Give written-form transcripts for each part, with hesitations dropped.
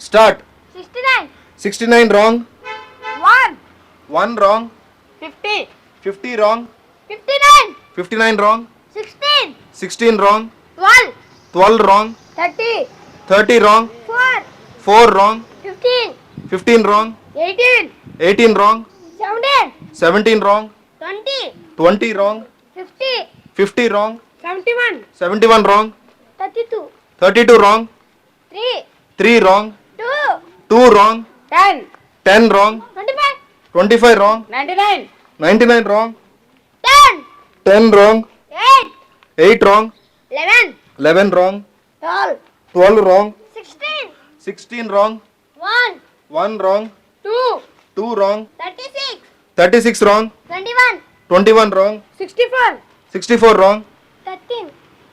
Start. 69. 69 wrong. 1. 1 wrong. 50. 50 wrong. 59. 59 wrong. 16. 16 wrong. 12. 12 wrong. 30. 30 wrong. 4. 4 wrong. 15. 15 wrong. 18. 18 wrong. 17. 17 wrong. 20. 20 wrong. 50. 50 wrong. 71. 71 wrong. 32. 32 wrong. 3. 3 wrong. 2. 2 wrong. 10. 10 wrong. 25. 25 wrong. 99. 99 wrong. 10. 10 wrong. 8. 8 wrong. 11. 11 wrong. 12. 12 wrong. 16. 16 wrong. 1. 1 wrong. 2. 2 wrong. 36. 36 wrong. 21. 21 wrong. 64. 64 wrong. 13.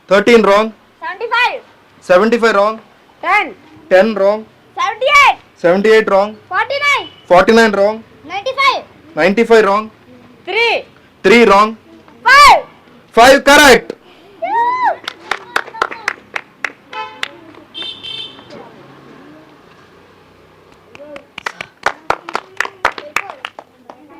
13 wrong. 75. 75 wrong. 10. 10 wrong. 78. 78 wrong. 49. 49 wrong. 95. 95 wrong. 3. 3 wrong. 5. 5 correct.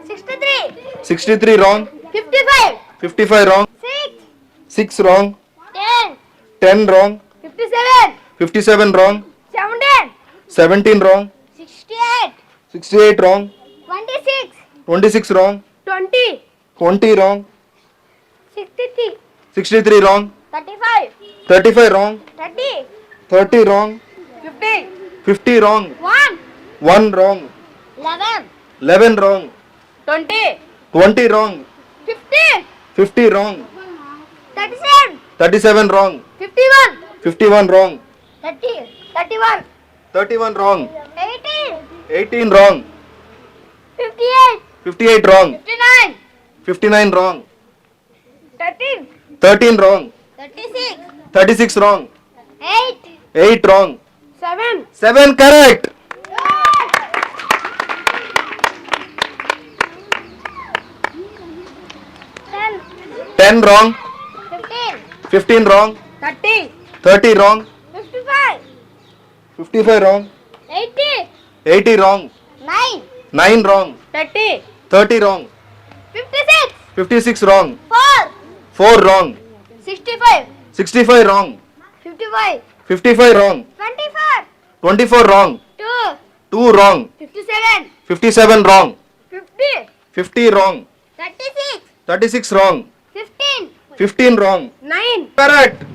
$63. 63 wrong. 55. 55 wrong. 6. 6 wrong. 10. 10 wrong. 57. 57 wrong. 17. 17 wrong. 68. 68 wrong. 26. 26 wrong. 20. 20 wrong. 63. 63 wrong. 35. 35 wrong. 30. 30 wrong. 50. 50 wrong. 1. 1 wrong. 11. 11 wrong. 20. 20 wrong. 50. 50 wrong. 37. 37 wrong. 51. 51 wrong. 30. 31. 31 wrong. 18. 18 wrong. 58. 58 wrong. 59. 59 wrong. 13. 13 wrong. 36. 36 wrong. 8. 8 wrong. 7. 7 correct. 10. 10 wrong. 15. 15 wrong. 30. 30 wrong. 55. 55 wrong. 80. 80 wrong. 9. 9 wrong. 30. 30 wrong. 56. 56 wrong. 4. 4 wrong. 65. 65 wrong. 55. 55 wrong. 24. 24 wrong. 2. 2 wrong. 57. 57 wrong. 50. 50 wrong. 36. 36 wrong. 15. 15 wrong. 9. Correct.